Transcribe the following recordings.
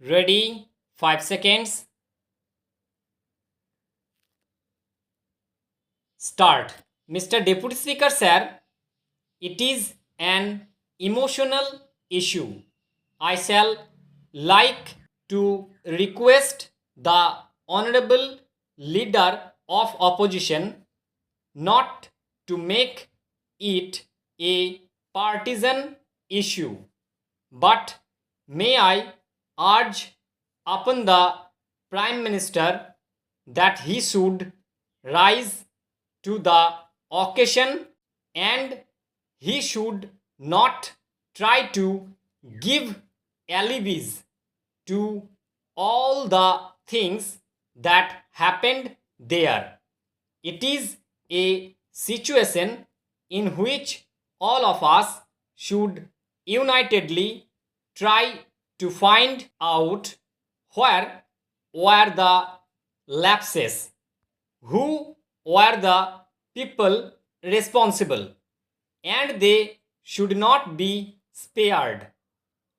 Ready? 5 seconds. Start. Mr. Deputy Speaker, sir, it is an emotional issue. I shall like to request the Honorable Leader of Opposition not to make it a partisan issue, but may I urge upon the Prime Minister that he should rise to the occasion and he should not try to give alibis to all the things that happened there. It is a situation in which all of us should unitedly try to find out where were the lapses, who were the people responsible, and they should not be spared.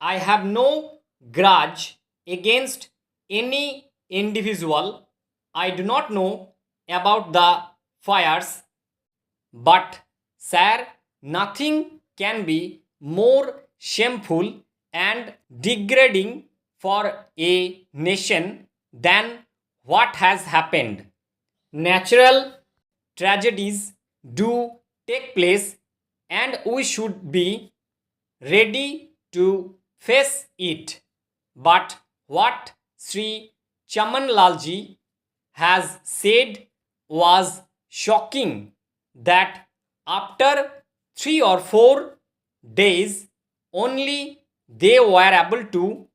I have no grudge against any individual. I do not know about the fires, but sir, nothing can be more shameful and degrading for a nation than what has happened. Natural tragedies do take place and we should be ready to face it. But what Sri Chaman Lalji has said was shocking, that after 3 or 4 days only they were able to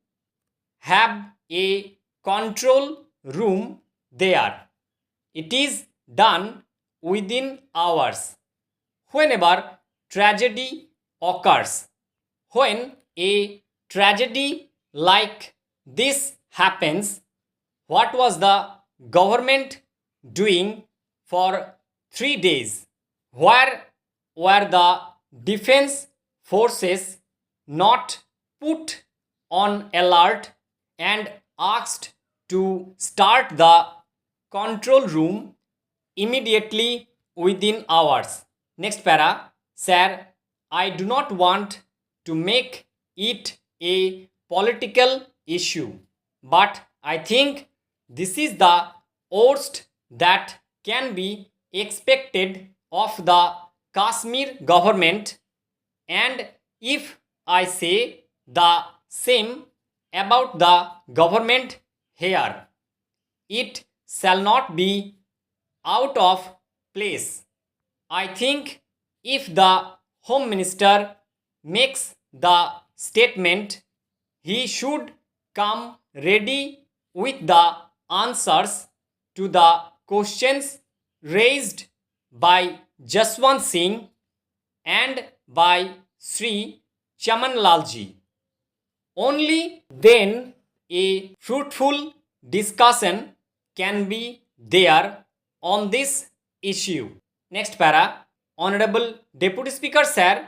have a control room there. It is done within hours. Whenever tragedy occurs, when a tragedy like this happens, what was the government doing for 3 days? Where were the defense forces not put on alert and asked to start the control room immediately within hours? Next para. Sir, I do not want to make it a political issue, but I think this is the worst that can be expected of the Kashmir government, and if I say the same about the government here, it shall not be out of place. I think if the Home Minister makes the statement, he should come ready with the answers to the questions raised by Jaswant Singh and by Sri Chaman Lalji. Only then a fruitful discussion can be there on this issue. Next para. Honorable Deputy Speaker, sir,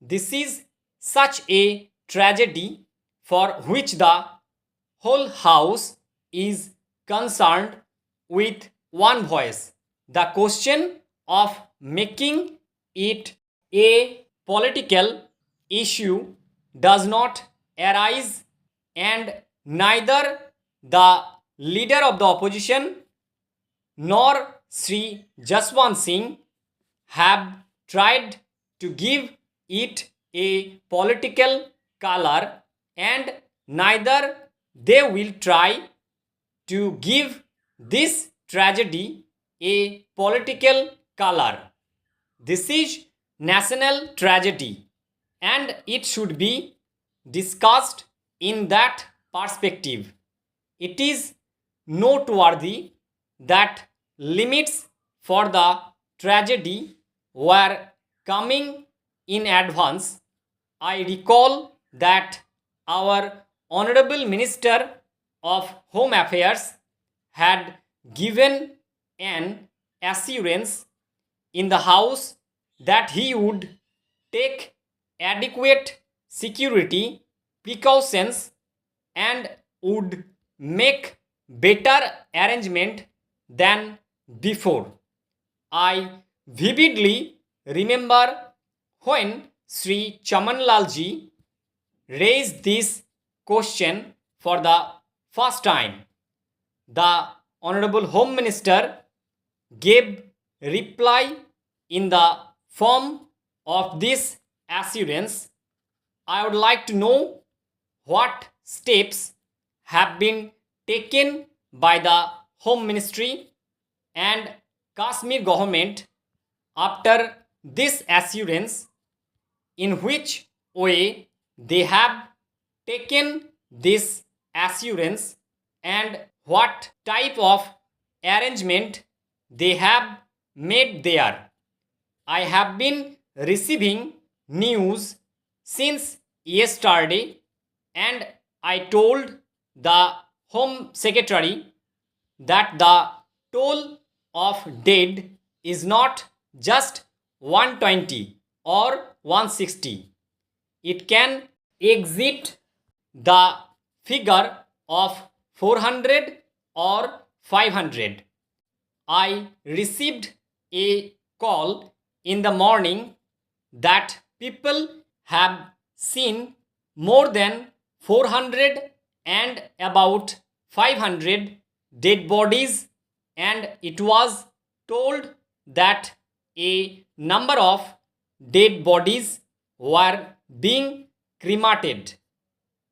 this is such a tragedy for which the whole House is concerned with one voice. The question of making it a political issue does not arise, and neither the leader of the opposition nor Sri Jaswant Singh have tried to give it a political color, and neither they will try to give this tragedy a political color. This is national tragedy and it should be discussed in that perspective. It is noteworthy that limits for the tragedy were coming in advance. I recall that our Honorable Minister of Home Affairs had given an assurance in the House that he would take adequate security precautions and would make better arrangement than before. I vividly remember when Sri Chamanlal ji raised this question for the first time. The Honorable Home Minister gave reply in the form of this assurance. I would like to know what steps have been taken by the Home Ministry and Kashmir government after this assurance, in which way they have taken this assurance, and what type of arrangement they have made there. I have been receiving news since yesterday, and I told the Home Secretary that the toll of dead is not just 120 or 160. It can exceed the figure of 400 or 500. I received a call in the morning that people have seen more than 400 and about 500 dead bodies, and it was told that a number of dead bodies were being cremated.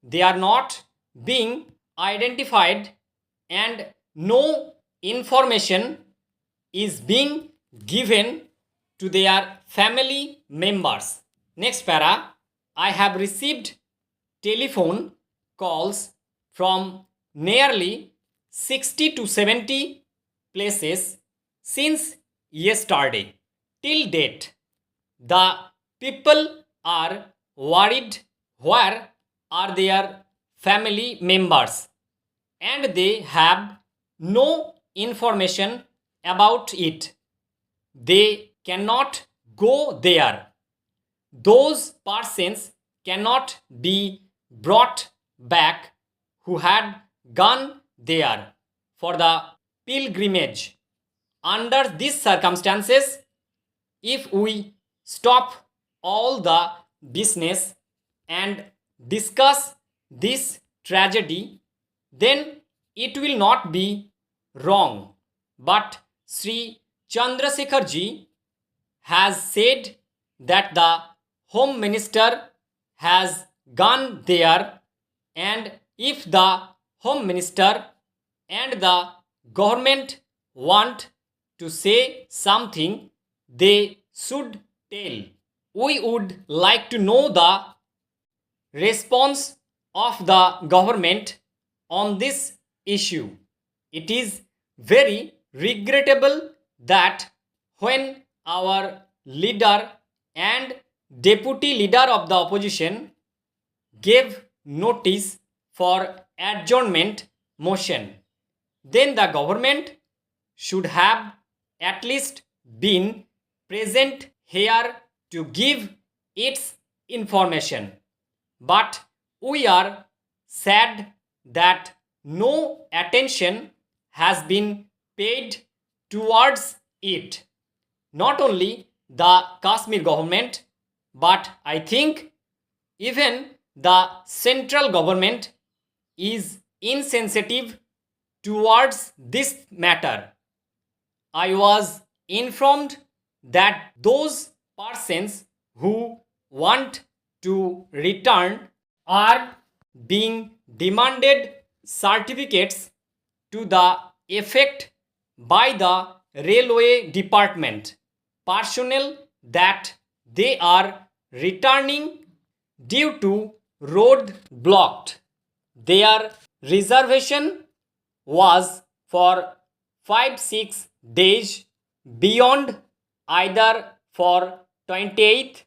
They are not being identified, and no information is being given to their family members. Next para, I have received telephone calls from nearly 60 to 70 places since yesterday till date. The people are worried where are their family members, and they have no information about it. They cannot go there. Those persons cannot be brought back who had gone there for the pilgrimage. Under these circumstances, if we stop all the business and discuss this tragedy, then it will not be wrong. But Sri Chandrasekhar ji has said that the Home Minister has gone there, and if the Home Minister and the government want to say something, they should tell. We would like to know the response of the government on this issue. It is very regrettable that when our leader and deputy leader of the opposition gave notice for adjournment motion, then the government should have at least been present here to give its information. But we are sad that no attention has been paid towards it. Not only the Kashmir government, but I think even the central government is insensitive towards this matter. I was informed that those persons who want to return are being demanded certificates to the effect by the railway department personnel that they are returning due to road blocked. Their reservation was for 5-6 days beyond, either for 28th,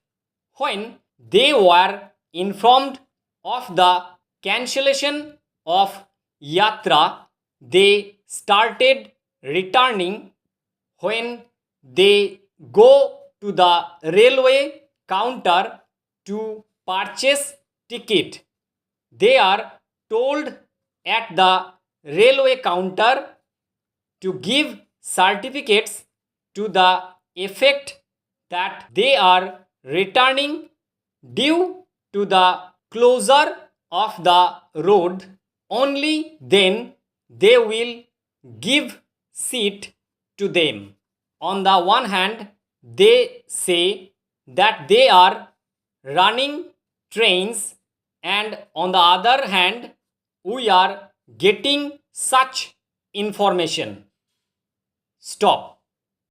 when they were informed of the cancellation of yatra. They started returning. When they go to the railway counter to purchase ticket, they are told at the railway counter to give certificates to the effect that they are returning due to the closure of the road, only then they will give seat to them. On the one hand, they say that they are running trains, and on the other hand, we are getting such information. Stop.